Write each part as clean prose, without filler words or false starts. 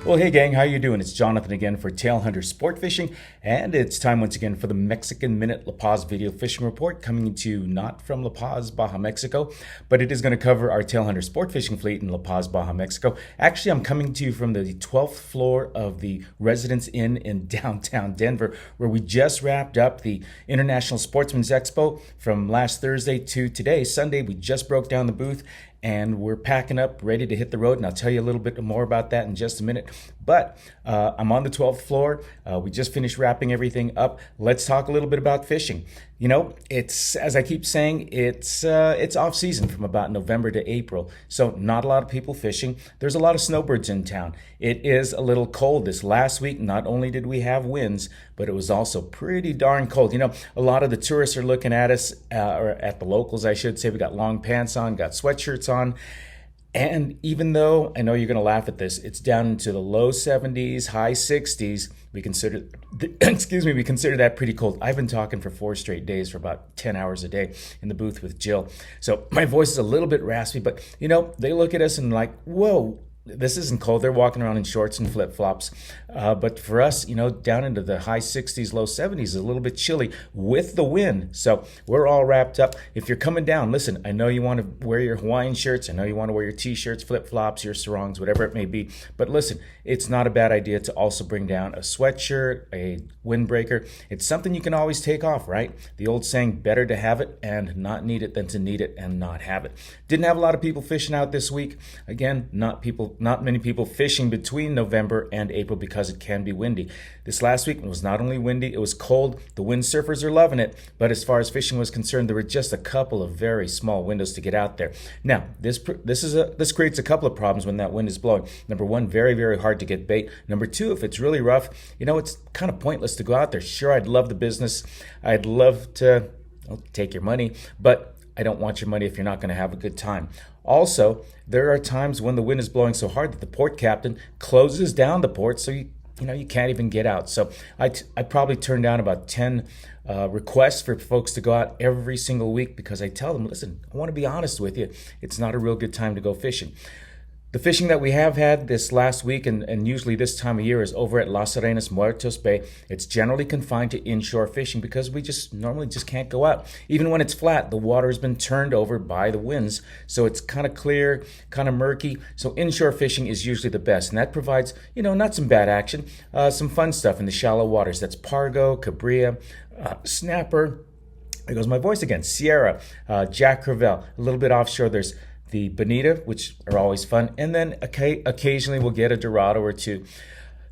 Well, hey gang, how you doing? It's Jonathan again for Tailhunter Sportfishing, and it's time once again for the Mexican Minute La Paz video fishing report, coming to you not from La Paz, Baja, Mexico, but it is going to cover our Tailhunter Sportfishing fleet in La Paz, Baja, Mexico. Actually, I'm coming to you from the 12th floor of the Residence Inn in downtown Denver, where we just wrapped up the International Sportsman's Expo from last Thursday to today, Sunday. We just broke down the booth, and we're packing up, ready to hit the road, and I'll tell you a little bit more about that in just a minute. But I'm on the 12th floor. We just finished wrapping everything up. Let's talk a little bit about fishing. You know, it's, as I keep saying, it's off season from about November to April, so not a lot of people fishing. There's a lot of snowbirds in town. It is a little cold this last week. Not only did we have winds, but it was also pretty darn cold. You know, a lot of the tourists are looking at us, or at the locals, I should say. We got long pants on, got sweatshirts on. And even though I know you're going to laugh at this, it's down into the low 70s, high 60s. We consider, we consider that pretty cold. I've been talking for 4 straight days for about 10 hours a day in the booth with Jill. So my voice is a little bit raspy, but you know, they look at us and like, whoa, this isn't cold. They're walking around in shorts and flip-flops. But for us, you know, down into the high 60s, low 70s is a little bit chilly with the wind. So we're all wrapped up. If you're coming down, listen, I know you want to wear your Hawaiian shirts. I know you want to wear your T-shirts, flip-flops, your sarongs, whatever it may be. But listen, it's not a bad idea to also bring down a sweatshirt, a windbreaker. It's something you can always take off, right? The old saying, better to have it and not need it than to need it and not have it. Didn't have a lot of people fishing out this week. Again, not many people fishing between November and April because it can be windy. This last week was not only windy, it was cold. The windsurfers are loving it, but as far as fishing was concerned, there were just a couple of very small windows to get out there. Now, this creates a couple of problems when that wind is blowing. Number one, very, very hard to get bait. Number two, if it's really rough, you know, it's kind of pointless to go out there. Sure, I'd love the business. I'd love to take your money, but I don't want your money if you're not going to have a good time. Also, there are times when the wind is blowing so hard that the port captain closes down the port, so you can't even get out. So I probably turn down about 10 requests for folks to go out every single week because I tell them, listen, I want to be honest with you. It's not a real good time to go fishing. The fishing that we have had this last week and usually this time of year is over at Las Arenas Muertos Bay. It's generally confined to inshore fishing because we normally just can't go out. Even when it's flat, the water has been turned over by the winds, so it's kind of clear, kind of murky. So inshore fishing is usually the best, and that provides, you know, not some bad action, some fun stuff in the shallow waters. That's pargo, cabria, snapper. There goes my voice again. Sierra, Jack Crevalle. A little bit offshore, there's the bonita, which are always fun, and then occasionally we'll get a dorado or two.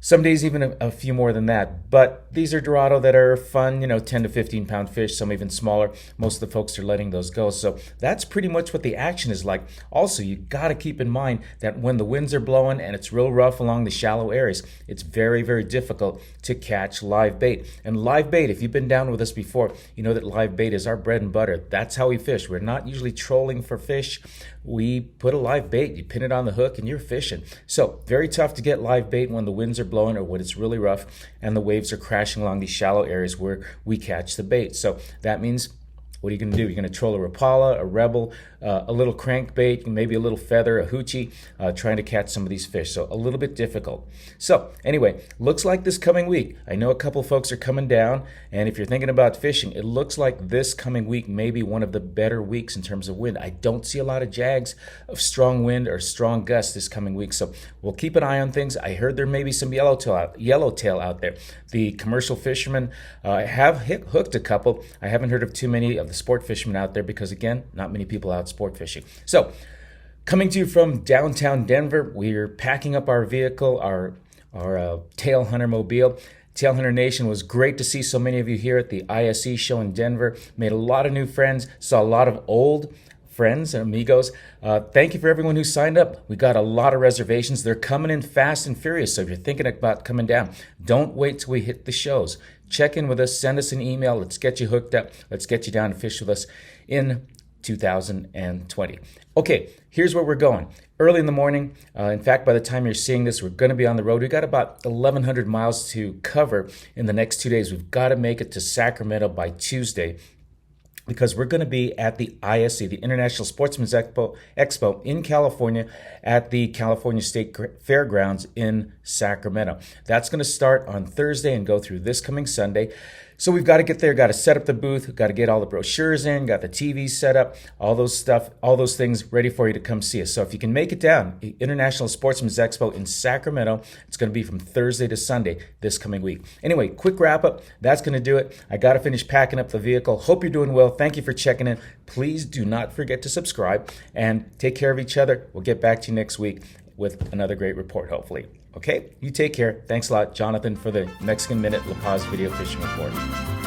Some days even a few more than that, but these are dorado that are fun, you know, 10 to 15 pound fish, some even smaller. Most of the folks are letting those go. So that's pretty much what the action is like. Also, you got to keep in mind that when the winds are blowing and it's real rough along the shallow areas, it's very, very difficult to catch live bait. And live bait, if you've been down with us before, you know that live bait is our bread and butter. That's how we fish. We're not usually trolling for fish. We put a live bait, you pin it on the hook, and you're fishing. So very tough to get live bait when the winds are blowing or when it's really rough and the waves are crashing along these shallow areas where we catch the bait. So that means, what are you going to do? You're going to troll a Rapala, a Rebel, a little crankbait, maybe a little feather, a hoochie, trying to catch some of these fish. So a little bit difficult. So anyway, looks like this coming week, I know a couple folks are coming down, and if you're thinking about fishing, it looks like this coming week may be one of the better weeks in terms of wind. I don't see a lot of jags of strong wind or strong gusts this coming week, so we'll keep an eye on things. I heard there may be some yellowtail out there. The commercial fishermen have hooked a couple. I haven't heard of too many of the sport fishermen out there because, again, not many people out sport fishing. So coming to you from downtown Denver, we're packing up our vehicle, our Tailhunter mobile. Tailhunter Nation, was great to see so many of you here at the ISE show in Denver. Made a lot of new friends, saw a lot of old friends and amigos. Thank you for everyone who signed up. We got a lot of reservations. They're coming in fast and furious, so if you're thinking about coming down, don't wait till we hit the shows. Check in with us, send us an email. Let's get you hooked up. Let's get you down to fish with us in 2020. Okay, here's where we're going. Early in the morning, in fact, by the time you're seeing this, we're going to be on the road. We've got about 1,100 miles to cover in the next 2 days. We've got to make it to Sacramento by Tuesday. because we're going to be at the ISC, the International Sportsman's Expo in California at the California State Fairgrounds in Sacramento. That's going to start on Thursday and go through this coming Sunday. So we've got to get there, got to set up the booth, got to get all the brochures in, got the TV set up, all those things ready for you to come see us. So if you can make it down, the International Sportsman's Expo in Sacramento, it's going to be from Thursday to Sunday this coming week. Anyway, quick wrap up. That's going to do it. I got to finish packing up the vehicle. Hope you're doing well. Thank you for checking in. Please do not forget to subscribe and take care of each other. We'll get back to you next week with another great report, hopefully. Okay, you take care. Thanks a lot, Jonathan, for the Mexican Minute La Paz Video Fishing Report.